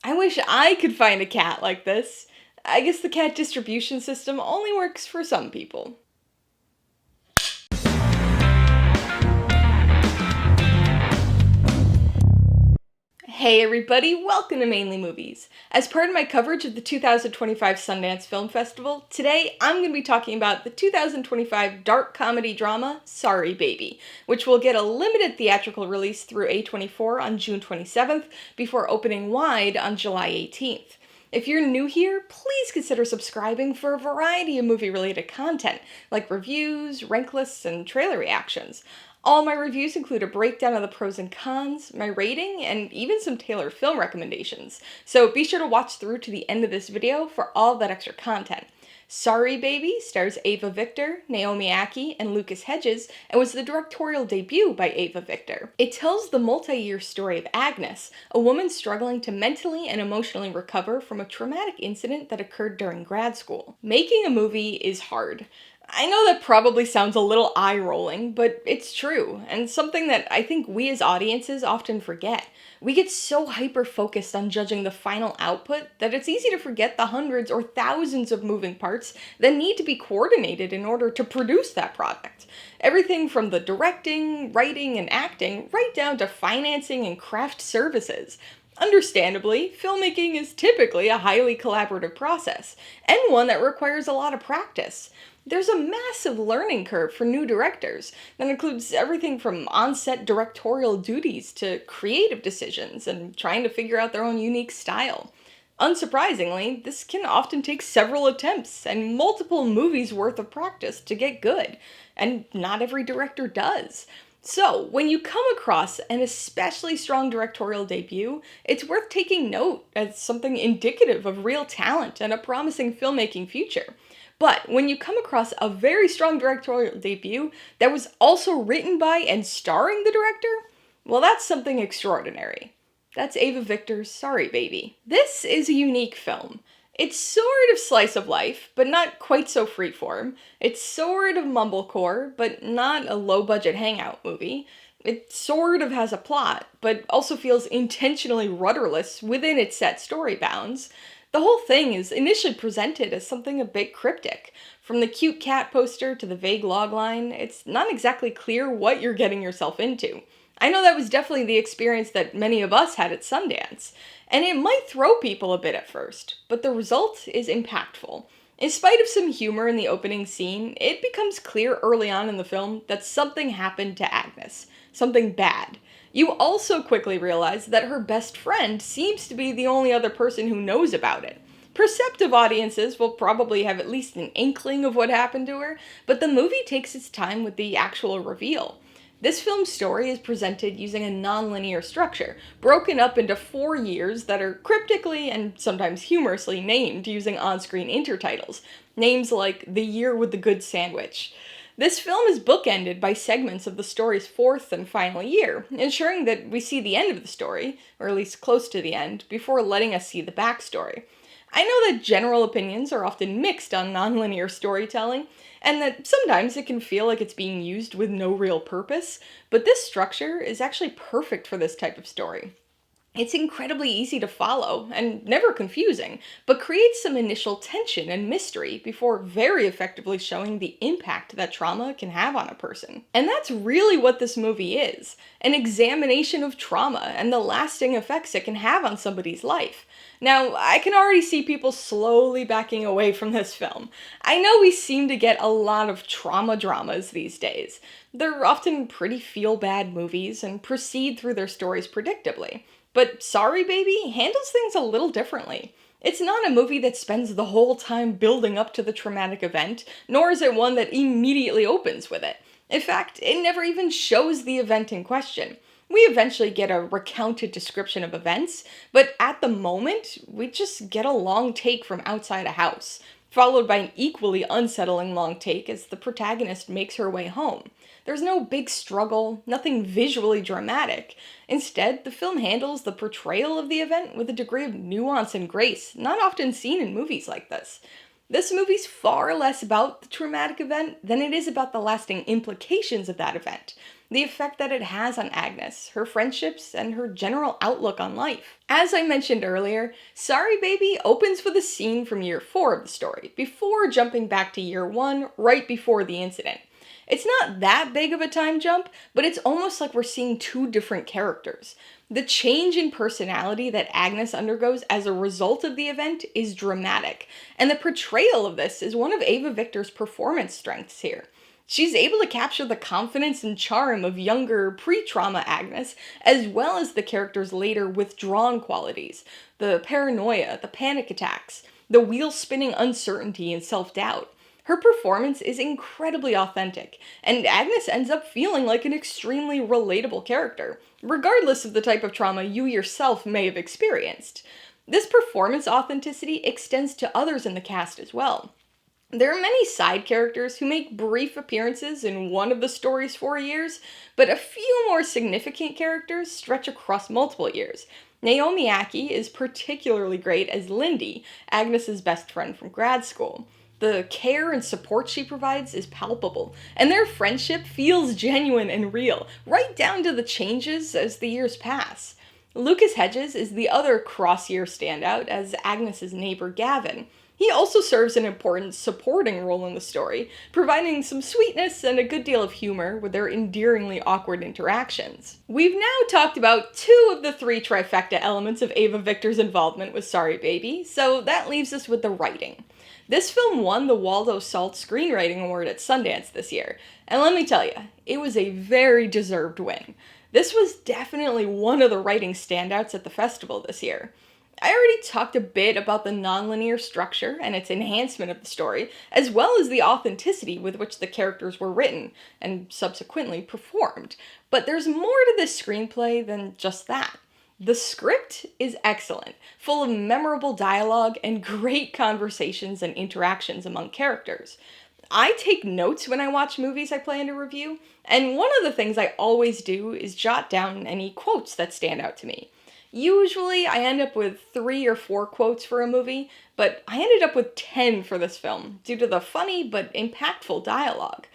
I wish I could find a cat like this. I guess the cat distribution system only works for some people. Hey everybody, welcome to Mainly Movies. As part of my coverage of the 2025 Sundance Film Festival, today I'm going to be talking about the 2025 dark comedy drama, Sorry Baby, which will get a limited theatrical release through A24 on June 27th, before opening wide on July 18th. If you're new here, please consider subscribing for a variety of movie-related content, like reviews, rank lists, and trailer reactions. All my reviews include a breakdown of the pros and cons, my rating, and even some tailored film recommendations, so be sure to watch through to the end of this video for all that extra content. Sorry Baby stars Ava Victor, Naomi Ackie, and Lucas Hedges, and was the directorial debut by Ava Victor. It tells the multi-year story of Agnes, a woman struggling to mentally and emotionally recover from a traumatic incident that occurred during grad school. Making a movie is hard. I know that probably sounds a little eye-rolling, but it's true, and something that I think we as audiences often forget. We get so hyper-focused on judging the final output that it's easy to forget the hundreds or thousands of moving parts that need to be coordinated in order to produce that product. Everything from the directing, writing, and acting, right down to financing and craft services. Understandably, filmmaking is typically a highly collaborative process, and one that requires a lot of practice. There's a massive learning curve for new directors that includes everything from on-set directorial duties to creative decisions and trying to figure out their own unique style. Unsurprisingly, this can often take several attempts and multiple movies worth of practice to get good, and not every director does. So, when you come across an especially strong directorial debut, it's worth taking note as something indicative of real talent and a promising filmmaking future. But when you come across a very strong directorial debut that was also written by and starring the director, well, that's something extraordinary. That's Ava Victor's Sorry Baby. This is a unique film. It's sort of slice of life, but not quite so freeform. It's sort of mumblecore, but not a low-budget hangout movie. It sort of has a plot, but also feels intentionally rudderless within its set story bounds. The whole thing is initially presented as something a bit cryptic. From the cute cat poster to the vague logline, it's not exactly clear what you're getting yourself into. I know that was definitely the experience that many of us had at Sundance, and it might throw people a bit at first, but the result is impactful. In spite of some humor in the opening scene, it becomes clear early on in the film that something happened to Agnes. Something bad. You also quickly realize that her best friend seems to be the only other person who knows about it. Perceptive audiences will probably have at least an inkling of what happened to her, but the movie takes its time with the actual reveal. This film's story is presented using a non-linear structure, broken up into 4 years that are cryptically and sometimes humorously named using on-screen intertitles. Names like The Year with the Good Sandwich. This film is bookended by segments of the story's 4th and final year, ensuring that we see the end of the story, or at least close to the end, before letting us see the backstory. I know that general opinions are often mixed on nonlinear storytelling, and that sometimes it can feel like it's being used with no real purpose, but this structure is actually perfect for this type of story. It's incredibly easy to follow, and never confusing, but creates some initial tension and mystery before very effectively showing the impact that trauma can have on a person. And that's really what this movie is, an examination of trauma and the lasting effects it can have on somebody's life. Now, I can already see people slowly backing away from this film. I know we seem to get a lot of trauma dramas these days. They're often pretty feel-bad movies and proceed through their stories predictably. But Sorry Baby handles things a little differently. It's not a movie that spends the whole time building up to the traumatic event, nor is it one that immediately opens with it. In fact, it never even shows the event in question. We eventually get a recounted description of events, but at the moment, we just get a long take from outside a house, followed by an equally unsettling long take as the protagonist makes her way home. There's no big struggle, nothing visually dramatic. Instead, the film handles the portrayal of the event with a degree of nuance and grace not often seen in movies like this. This movie's far less about the traumatic event than it is about the lasting implications of that event. the effect that it has on Agnes, her friendships, and her general outlook on life. As I mentioned earlier, Sorry Baby opens with a scene from year 4 of the story, before jumping back to year 1, right before the incident. It's not that big of a time jump, but it's almost like we're seeing two different characters. The change in personality that Agnes undergoes as a result of the event is dramatic, and the portrayal of this is one of Ava Victor's performance strengths here. She's able to capture the confidence and charm of younger, pre-trauma Agnes, as well as the character's later withdrawn qualities, the paranoia, the panic attacks, the wheel-spinning uncertainty and self-doubt. Her performance is incredibly authentic, and Agnes ends up feeling like an extremely relatable character, regardless of the type of trauma you yourself may have experienced. This performance authenticity extends to others in the cast as well. There are many side characters who make brief appearances in one of the story's 4 years, but a few more significant characters stretch across multiple years. Naomi Ackie is particularly great as Lindy, Agnes's best friend from grad school. The care and support she provides is palpable, and their friendship feels genuine and real, right down to the changes as the years pass. Lucas Hedges is the other cross-year standout as Agnes's neighbor Gavin. He also serves an important supporting role in the story, providing some sweetness and a good deal of humor with their endearingly awkward interactions. We've now talked about 2 of the 3 trifecta elements of Ava Victor's involvement with Sorry Baby, so that leaves us with the writing. This film won the Waldo Salt Screenwriting Award at Sundance this year, and let me tell you, it was a very deserved win. This was definitely one of the writing standouts at the festival this year. I already talked a bit about the nonlinear structure and its enhancement of the story, as well as the authenticity with which the characters were written, and subsequently performed. But there's more to this screenplay than just that. The script is excellent, full of memorable dialogue and great conversations and interactions among characters. I take notes when I watch movies I plan to review, and one of the things I always do is jot down any quotes that stand out to me. Usually I end up with 3 or 4 quotes for a movie, but I ended up with 10 for this film, due to the funny but impactful dialogue.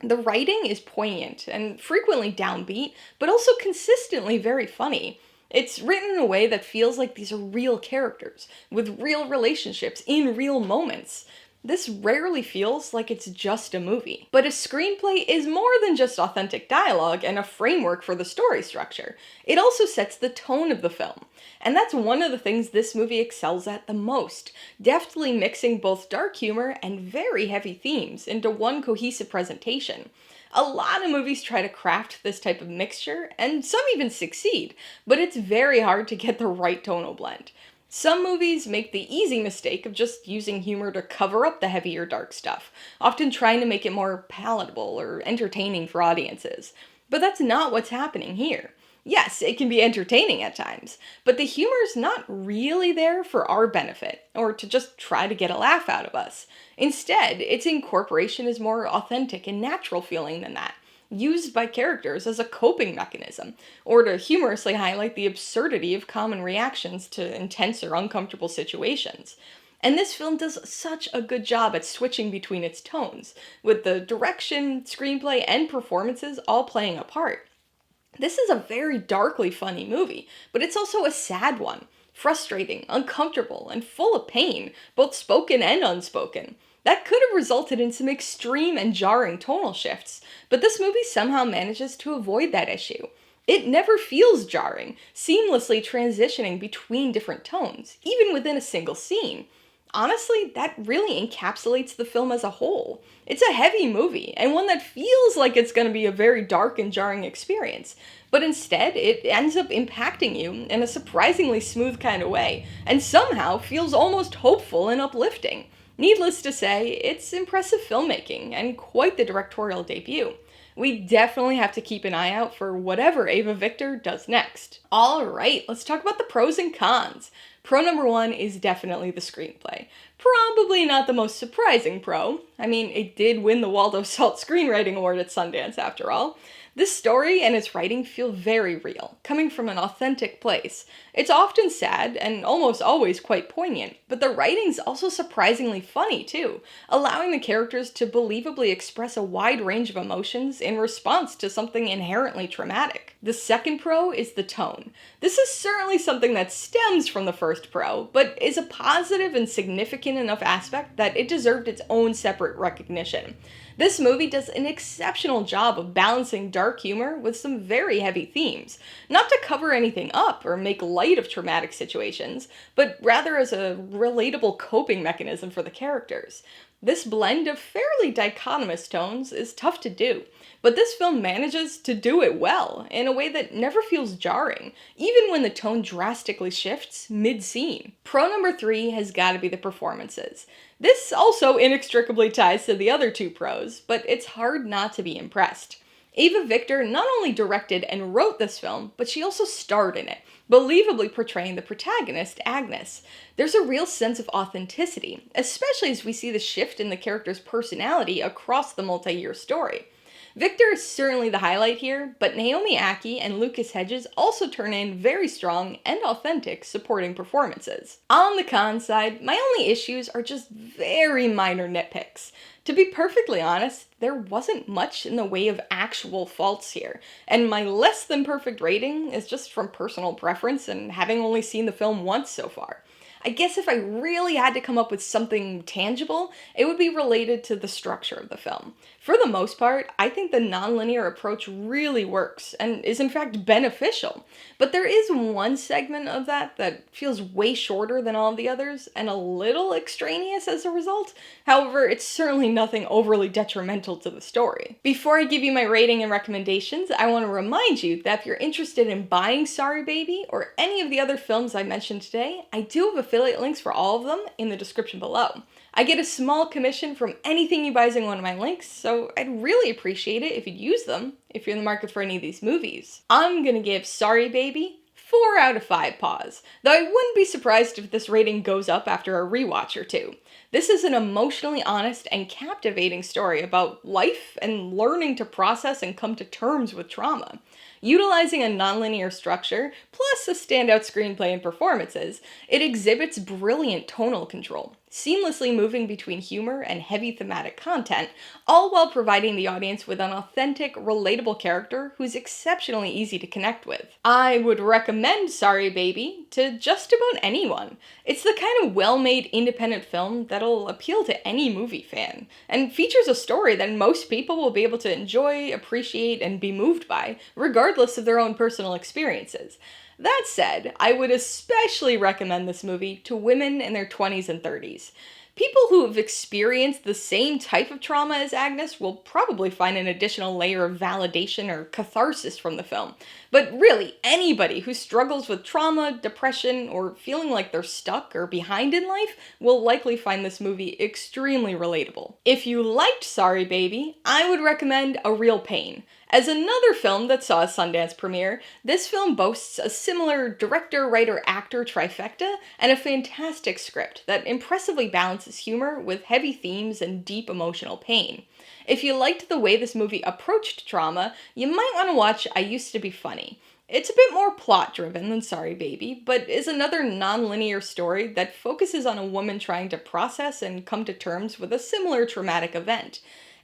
The writing is poignant and frequently downbeat, but also consistently very funny. It's written in a way that feels like these are real characters, with real relationships, in real moments. This rarely feels like it's just a movie. But a screenplay is more than just authentic dialogue and a framework for the story structure. It also sets the tone of the film. And that's one of the things this movie excels at the most, deftly mixing both dark humor and very heavy themes into one cohesive presentation. A lot of movies try to craft this type of mixture, and some even succeed, but it's very hard to get the right tonal blend. Some movies make the easy mistake of just using humor to cover up the heavier dark stuff, often trying to make it more palatable or entertaining for audiences. But that's not what's happening here. Yes, it can be entertaining at times, but the humor's not really there for our benefit, or to just try to get a laugh out of us. Instead, its incorporation is more authentic and natural feeling than that, used by characters as a coping mechanism, or to humorously highlight the absurdity of common reactions to intense or uncomfortable situations. And this film does such a good job at switching between its tones, with the direction, screenplay, and performances all playing a part. This is a very darkly funny movie, but it's also a sad one, frustrating, uncomfortable, and full of pain, both spoken and unspoken. That could have resulted in some extreme and jarring tonal shifts, but this movie somehow manages to avoid that issue. It never feels jarring, seamlessly transitioning between different tones, even within a single scene. Honestly, that really encapsulates the film as a whole. It's a heavy movie, and one that feels like it's going to be a very dark and jarring experience, but instead it ends up impacting you in a surprisingly smooth kind of way, and somehow feels almost hopeful and uplifting. Needless to say, it's impressive filmmaking, and quite the directorial debut. We definitely have to keep an eye out for whatever Ava Victor does next. Alright, let's talk about the pros and cons. Pro number 1 is definitely the screenplay. Probably not the most surprising pro. I mean, it did win the Waldo Salt Screenwriting Award at Sundance after all. This story and its writing feel very real, coming from an authentic place. It's often sad and almost always quite poignant, but the writing's also surprisingly funny too, allowing the characters to believably express a wide range of emotions in response to something inherently traumatic. The second pro is the tone. This is certainly something that stems from the first pro, but is a positive and significant enough aspect that it deserved its own separate recognition. This movie does an exceptional job of balancing dark humor with some very heavy themes, not to cover anything up or make light of traumatic situations, but rather as a relatable coping mechanism for the characters. This blend of fairly dichotomous tones is tough to do, but this film manages to do it well, in a way that never feels jarring, even when the tone drastically shifts mid-scene. Pro number 3 has gotta be the performances. This also inextricably ties to the other two pros, but it's hard not to be impressed. Ava Victor not only directed and wrote this film, but she also starred in it, believably portraying the protagonist, Agnes. There's a real sense of authenticity, especially as we see the shift in the character's personality across the multi-year story. Victor is certainly the highlight here, but Naomi Ackie and Lucas Hedges also turn in very strong and authentic supporting performances. On the con side, my only issues are just very minor nitpicks. To be perfectly honest, there wasn't much in the way of actual faults here, and my less than perfect rating is just from personal preference and having only seen the film once so far. I guess if I really had to come up with something tangible, it would be related to the structure of the film. For the most part, I think the nonlinear approach really works, and is in fact beneficial. But there is one segment of that feels way shorter than all of the others, and a little extraneous as a result. However, it's certainly nothing overly detrimental to the story. Before I give you my rating and recommendations, I want to remind you that if you're interested in buying Sorry Baby, or any of the other films I mentioned today, I do have affiliate links for all of them in the description below. I get a small commission from anything you buy using one of my links, so I'd really appreciate it if you'd use them if you're in the market for any of these movies. I'm gonna give Sorry Baby 4 out of 5 paws, though I wouldn't be surprised if this rating goes up after a rewatch or two. This is an emotionally honest and captivating story about life and learning to process and come to terms with trauma. Utilizing a nonlinear structure, plus a standout screenplay and performances, it exhibits brilliant tonal control, seamlessly moving between humor and heavy thematic content, all while providing the audience with an authentic, relatable character who's exceptionally easy to connect with. I would recommend Sorry Baby to just about anyone. It's the kind of well-made independent film that'll appeal to any movie fan, and features a story that most people will be able to enjoy, appreciate, and be moved by, regardless of their own personal experiences. That said, I would especially recommend this movie to women in their 20s and 30s. People who have experienced the same type of trauma as Agnes will probably find an additional layer of validation or catharsis from the film. But really, anybody who struggles with trauma, depression, or feeling like they're stuck or behind in life will likely find this movie extremely relatable. If you liked Sorry Baby, I would recommend A Real Pain. As another film that saw a Sundance premiere, this film boasts a similar director, writer, actor trifecta and a fantastic script that impressively balances humor with heavy themes and deep emotional pain. If you liked the way this movie approached trauma, you might want to watch I Used to Be Funny. It's a bit more plot-driven than Sorry Baby, but is another non-linear story that focuses on a woman trying to process and come to terms with a similar traumatic event.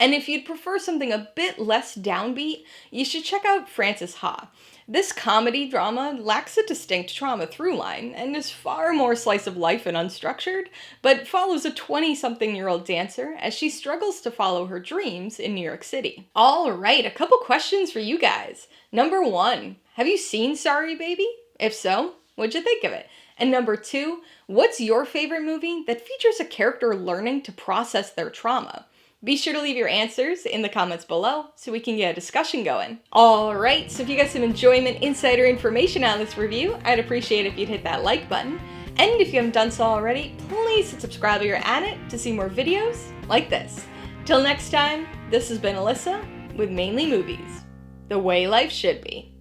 And if you'd prefer something a bit less downbeat, you should check out Frances Ha. This comedy drama lacks a distinct trauma through line, and is far more slice of life and unstructured, but follows a 20-something-year-old dancer as she struggles to follow her dreams in New York City. Alright, a couple questions for you guys. Number 1, have you seen Sorry Baby? If so, what'd you think of it? And number 2, what's your favorite movie that features a character learning to process their trauma? Be sure to leave your answers in the comments below so we can get a discussion going. Alright, so if you got some enjoyment, insider information out of this review, I'd appreciate it if you'd hit that like button. And if you haven't done so already, please hit subscribe while you're at it to see more videos like this. Till next time, this has been Alyssa with Mainly Movies, the way life should be.